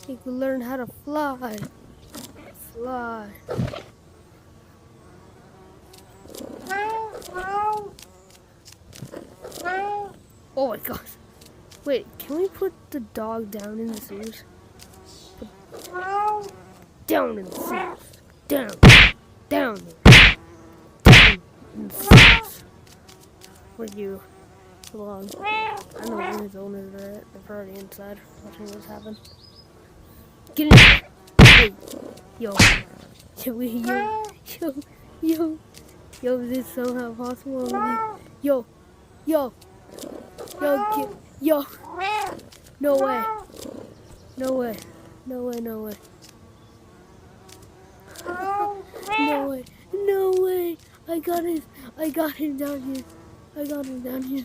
You can learn how to fly. Fly. Oh my gosh. Wait, can we put the dog down in the sewers? Down in the sewers. Down. Down. Down in the sewers. Where you belong. I know where his owners are at. They're already inside watching what's happening. Get in there. Hey. Yo. Yo, is this somehow possible? Yo. Yo. Yo. No way. No way. No way, no way. No way. No way. I got him down here. I got him down here.